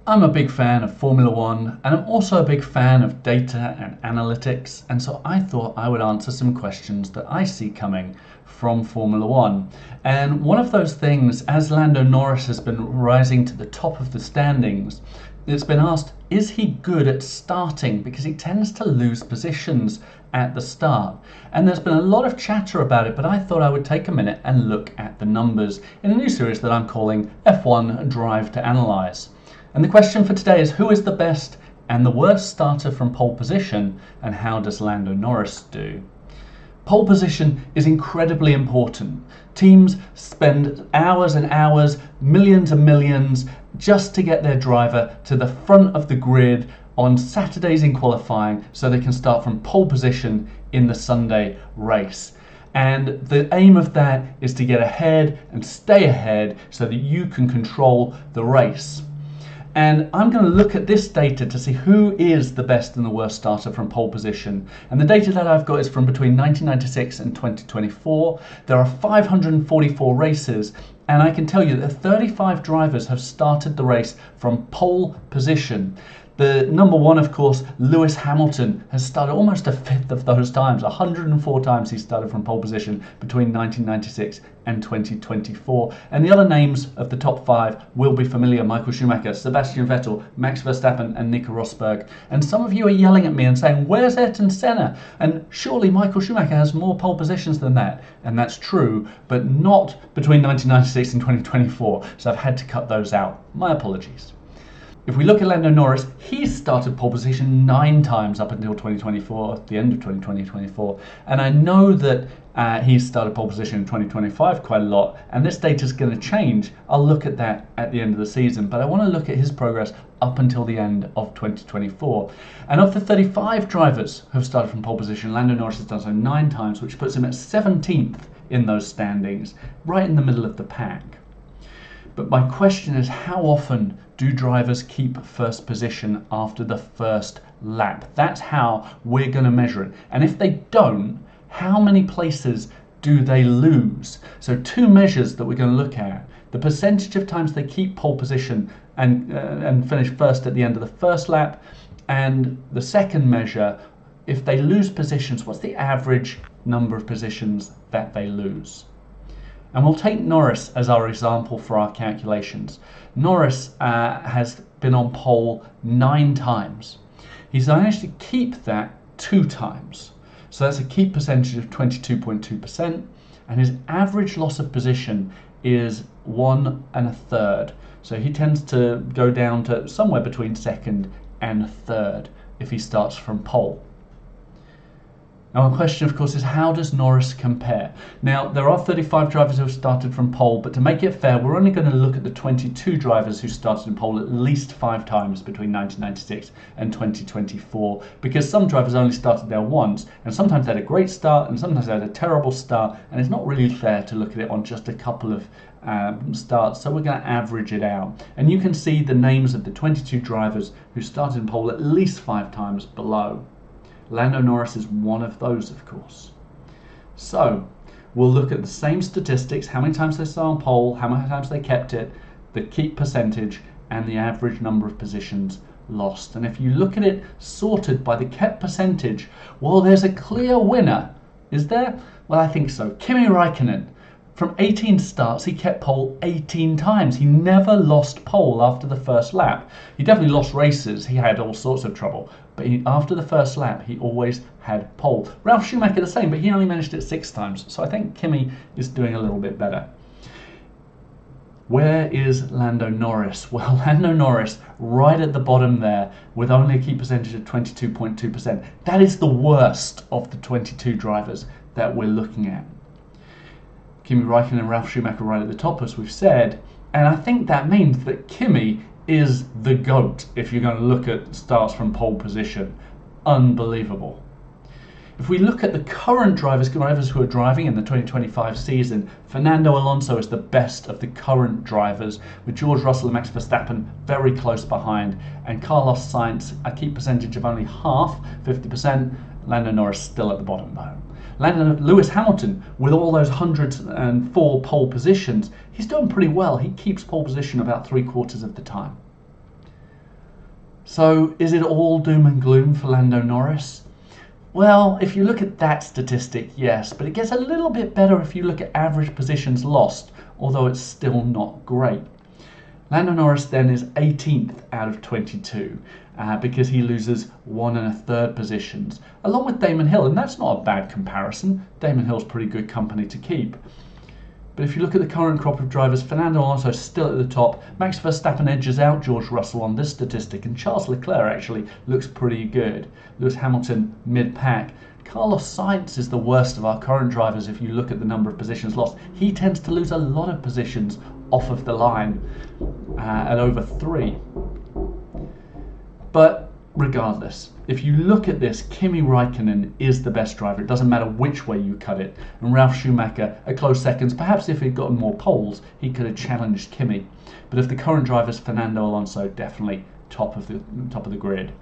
I'm a big fan of Formula One, and I'm also a big fan of data and analytics, and so I thought I would answer some questions that I see coming from Formula One. And one of those things, as Lando Norris has been rising to the top of the standings, it's been asked, is he good at starting? Because he tends to lose positions at the start. And there's been a lot of chatter about it, but I thought I would take a minute and look at the numbers in a new series that I'm calling F1 Drive to Analyze. And the question for today is, who is the best and the worst starter from pole position, and how does Lando Norris do? Pole position is incredibly important. Teams spend hours and hours, millions and millions, just to get their driver to the front of the grid on Saturdays in qualifying so they can start from pole position in the Sunday race. And the aim of that is to get ahead and stay ahead so that you can control the race. And I'm going to look at this data to see who is the best and the worst starter from pole position. And the data that I've got is from between 1996 and 2024. There are 544 races, and I can tell you that 35 drivers have started the race from pole position. The number one, of course, Lewis Hamilton, has started almost a fifth of those times. 104 times he started from pole position between 1996 and 2024. And the other names of the top five will be familiar: Michael Schumacher, Sebastian Vettel, Max Verstappen and Nico Rosberg. And some of you are yelling at me and saying, where's Ayrton Senna? And surely Michael Schumacher has more pole positions than that. And that's true, but not between 1996 and 2024. So I've had to cut those out. My apologies. If we look at Lando Norris, he's started pole position 9 times up until 2024, at the end of 2024. And I know that he's started pole position in 2025 quite a lot, and this data is going to change. I'll look at that at the end of the season, but I want to look at his progress up until the end of 2024. And of the 35 drivers who have started from pole position, Lando Norris has done so 9 times, which puts him at 17th in those standings, right in the middle of the pack. But my question is, how often do drivers keep first position after the first lap? That's how we're going to measure it. And if they don't, how many places do they lose? So 2 measures that we're going to look at: the percentage of times they keep pole position and finish first at the end of the first lap, and the second measure, if they lose positions, what's the average number of positions that they lose? And we'll take Norris as our example for our calculations. Norris has been on pole 9 times. He's managed to keep that 2 times. So that's a keep percentage of 22.2%, and his average loss of position is 1 1/3. So he tends to go down to somewhere between 2nd and 3rd if he starts from pole. Now, my question, of course, is, how does Norris compare? Now, there are 35 drivers who have started from pole, but to make it fair, we're only going to look at the 22 drivers who started in pole at least 5 times between 1996 and 2024, because some drivers only started there once, and sometimes they had a great start, and sometimes they had a terrible start, and it's not really fair to look at it on just a couple of starts, so we're going to average it out. And you can see the names of the 22 drivers who started in pole at least 5 times below. Lando Norris is one of those, of course. So we'll look at the same statistics: how many times they started on pole, how many times they kept it, the keep percentage, and the average number of positions lost. And if you look at it sorted by the kept percentage, well, there's a clear winner. Is there? Well, I think so. Kimi Räikkönen. From 18 starts, he kept pole 18 times. He never lost pole after the first lap. He definitely lost races. He had all sorts of trouble. But after the first lap, he always had pole. Ralf Schumacher the same, but he only managed it 6 times. So I think Kimi is doing a little bit better. Where is Lando Norris? Well, Lando Norris right at the bottom there with only a keep percentage of 22.2%. That is the worst of the 22 drivers that we're looking at. Kimi Räikkönen and Ralf Schumacher right at the top, as we've said, and I think that means that Kimi is the GOAT if you're going to look at starts from pole position. Unbelievable. If we look at the current drivers who are driving in the 2025 season, Fernando Alonso is the best of the current drivers, with George Russell and Max Verstappen very close behind, and Carlos Sainz a keep percentage of only half, 50%. Lando Norris still at the bottom though. Lewis Hamilton, with all those 104 pole positions, he's doing pretty well. He keeps pole position about 3/4 of the time. So is it all doom and gloom for Lando Norris? Well, if you look at that statistic, yes, but it gets a little bit better if you look at average positions lost, although it's still not great. Lando Norris then is 18th out of 22 because he loses 1 1/3 positions, along with Damon Hill, and that's not a bad comparison. Damon Hill's pretty good company to keep. But if you look at the current crop of drivers, Fernando Alonso is still at the top. Max Verstappen edges out George Russell on this statistic, and Charles Leclerc actually looks pretty good. Lewis Hamilton mid-pack. Carlos Sainz is the worst of our current drivers if you look at the number of positions lost. He tends to lose a lot of positions off of the line at over 3. But regardless, if you look at this, Kimi Raikkonen is the best driver. It doesn't matter which way you cut it. And Ralf Schumacher, a close seconds. Perhaps if he'd gotten more poles, he could have challenged Kimi. But if the current driver's Fernando Alonso, definitely top of the grid.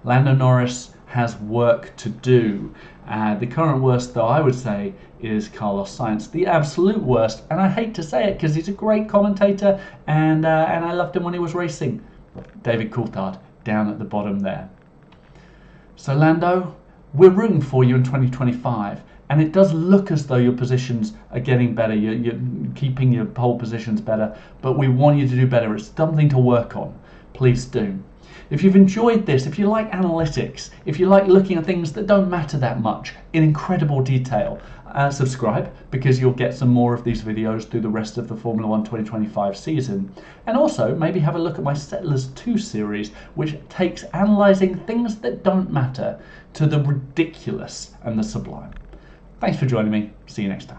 Lando Norris has work to do. The current worst, though, I would say, is Carlos Sainz. The absolute worst, and I hate to say it because he's a great commentator and I loved him when he was racing. David Coulthard, down at the bottom there. So Lando, we're rooting for you in 2025, and it does look as though your positions are getting better. You're keeping your pole positions better, but we want you to do better. It's something to work on. Please do. If you've enjoyed this, if you like analytics, if you like looking at things that don't matter that much in incredible detail, subscribe, because you'll get some more of these videos through the rest of the Formula 1 2025 season. And also maybe have a look at my Settlers 2 series, which takes analysing things that don't matter to the ridiculous and the sublime. Thanks for joining me. See you next time.